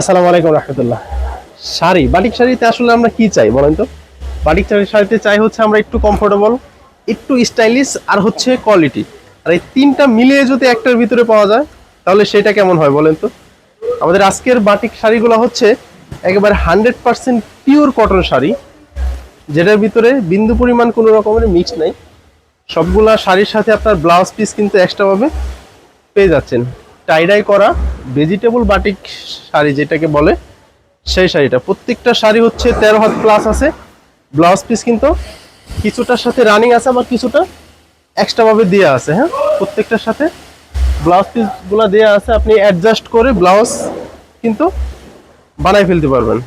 আসসালামু আলাইকুম রাহমাতুল্লাহ। শাড়ি, বাটিক শাড়িতে আসলে আমরা কি চাই বলেন তো? বাটিক শাড়িতে চাই হচ্ছে আমরা একটু কমফোর্টেবল, একটু স্টাইলিশ, আর হচ্ছে কোয়ালিটি। আর এই তিনটা মিলিয়ে যদি একটার ভিতরে পাওয়া যায় তাহলে সেটা কেমন হয় বলেন তো? আমাদের আজকের বাটিক শাড়িগুলো হচ্ছে একেবারে 100% পিওর কটন শাড়ি, যেটার ভিতরে বিন্দু পরিমাণ কোনো রকমের মিক্স নাই। সবগুলা শাড়ির সাথে আপনার ব্লাউজ পিস কিন্তু এক্সট্রা ভাবে পেয়ে যাচ্ছেন। টাইডাই করা ভেজিটেবল বাটিক শাড়ি যেটাকে বলে, সেই শাড়িটা। প্রত্যেকটা শাড়ি হচ্ছে 13 হাত প্লাস আছে। ব্লাউজ পিস কিন্তু কিছুটার সাথে রানিং আছে, আবার কিছুটা এক্সট্রা ভাবে দেওয়া আছে। হ্যাঁ, প্রত্যেকটার সাথে ব্লাউজ পিসগুলো দেওয়া আছে, আপনি অ্যাডজাস্ট করে ব্লাউজ কিন্তু বানাই ফেলতে পারবেন।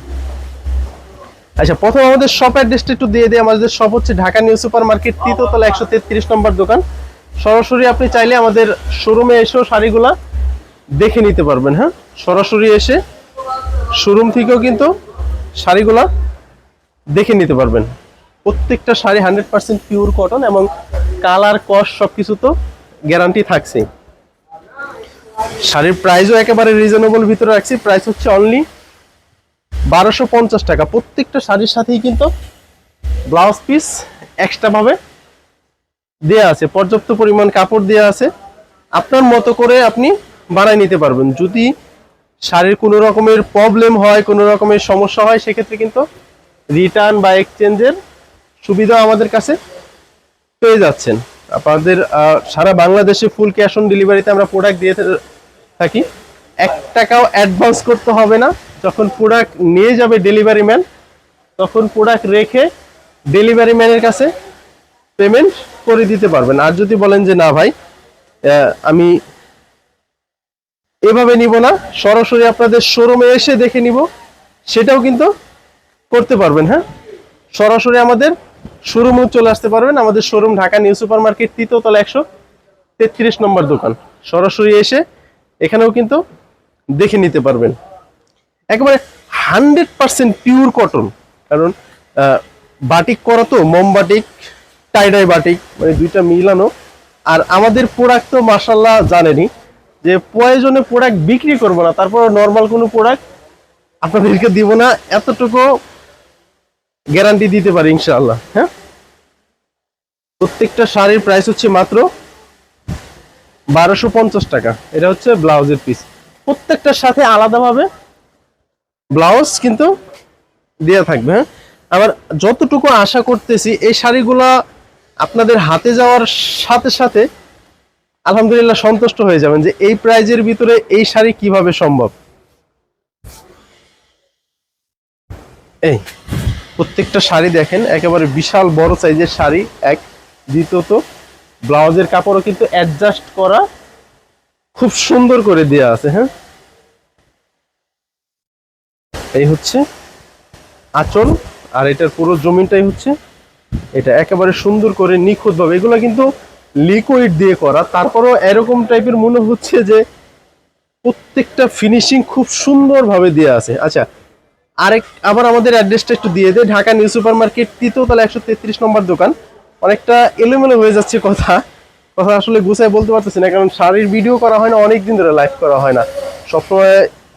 আচ্ছা, প্রথম আমাদের শপ অ্যাড্রেসটা একটু দিয়ে দিই। আমাদের শপ হচ্ছে ঢাকা নিউ সুপার মার্কেট, তৃতীয়তলা 133 নম্বর দোকান। সরাসরি আপনি চাইলে আমাদের শোরুমে এসেও শাড়িগুলা দেখে নিতে পারবেন। হ্যাঁ, সরাসরি এসে শোরুম থেকেও কিন্তু শাড়িগুলা দেখে নিতে পারবেন। প্রত্যেকটা শাড়ি 100% পিওর কটন এবং কালার কস্ট সবকিছু তো গ্যারান্টি থাকছে। শাড়ির প্রাইসও একেবারে রিজনেবল ভিতরে রাখছি। প্রাইস হচ্ছে অনলি 1250 টাকা। প্রত্যেকটা শাড়ির সাথেই কিন্তু ব্লাউজ পিস এক্সট্রা ভাবে দেয়া আছে, পর্যাপ্ত পরিমাণ কাপড় দেয়া আছে। আপনার মতো করে আপনি বানাই নিতে পারবেন। যদি শাড়ির কোনো রকমের প্রবলেম হয়, কোনো রকমের সমস্যা হয়, সেক্ষেত্রে কিন্তু রিটার্ন বা এক্সচেঞ্জের সুবিধা আমাদের কাছে পেয়ে যাচ্ছেন। আপনাদের সারা বাংলাদেশে ফুল ক্যাশ অন ডেলিভারিতে আমরা প্রোডাক্ট দিয়ে থাকি। 1 টাকাও অ্যাডভান্স করতে হবে না। যখন প্রোডাক্ট নিয়ে যাবে ডেলিভারি ম্যান, তখন প্রোডাক্ট রেখে ডেলিভারি ম্যানের কাছে পেমেন্ট করে দিতে পারবেন। আর যদি বলেন যে না ভাই, আমি এভাবে নিব না, সরাসরি আপনাদের শোরুমে এসে দেখে নিব, সেটাও কিন্তু করতে পারবেন। হ্যাঁ, সরাসরি আমাদের শোরুমে চলে আসতে পারবেন। আমাদের showroom Dhaka new super market, তৃতীয়তলা 133 নম্বর দোকান। সরাসরি এসে এখানেও কিন্তু দেখে নিতে পারবেন। একেবারে 100% পিওর কটন, কারণ বাটিক করা তো, মোম বাটিক, টাইডাই বাটিক, মানে দুইটা মিলানো। আর আমাদের প্রোডাক্ট তো মাশাআল্লাহ জানেনই যে প্রয়োজনে প্রোডাক্ট বিক্রি করবো না, তারপর নর্মাল কোনো প্রোডাক্ট আপনাদেরকে দিব না, এতটুকু গ্যারান্টি দিতে পারি ইনশাআল্লাহ। হ্যাঁ, প্রত্যেকটা শাড়ির প্রাইস হচ্ছে মাত্র 1250 টাকা। এটা হচ্ছে ব্লাউজের পিস। প্রত্যেকটার সাথে আলাদাভাবে ব্লাউজ কিন্তু দেওয়া থাকবে। হ্যাঁ, আবার যতটুকু আশা করতেছি এই শাড়িগুলা আপনাদের হাতে যাওয়ার সাথে সাথে আলহামদুলিল্লাহ সন্তুষ্ট হয়ে যাবেন যে এই প্রাইজের ভিতরে এই শাড়ি কিভাবে সম্ভব। এই প্রত্যেকটা শাড়ি দেখেন, একেবারে বিশাল বড় সাইজের শাড়ি। এক, দ্বিতীয়ত ব্লাউজের কাপড়ও কিন্তু অ্যাডজাস্ট করা খুব সুন্দর করে দেয়া আছে। হ্যাঁ, এই হচ্ছে আঁচল, আর এটার পুরো জমিনটাই হচ্ছে এটা, একেবারে সুন্দর করে নিখুঁত ভাবে। এগুলো কিন্তু লিকুইড দিয়ে করা, তারপরও এরকম টাইপের মনে হচ্ছে যে প্রত্যেকটা ফিনিশিং খুব সুন্দর ভাবে দেওয়া আছে। আচ্ছা, আবার আমাদের অ্যাড্রেসটা একটু দিয়ে দেয়। ঢাকা নিউ সুপার মার্কেট, তৃতীয়তলা 133 নম্বর দোকান। অনেকটা এলোমেলো হয়ে যাচ্ছে কথা আসলে গুছায় বলতে পারতেছি না, কারণ শাড়ির ভিডিও করা হয় না, অনেকদিন ধরে লাইভ করা হয় না। সবসময়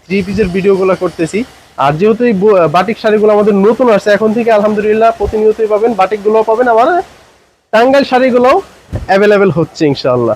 3 পিসের ভিডিওগুলো করতেছি। আর যেহেতু এই বাটিক শাড়িগুলো আমাদের নতুন আসছে, এখন থেকে আলহামদুলিল্লাহ প্রতিনিয়তই পাবেন, বাটিকগুলোও পাবেন, আমার টাঙ্গাইল শাড়িগুলোও অ্যাভেলেবেল হচ্ছে ইনশাআল্লাহ।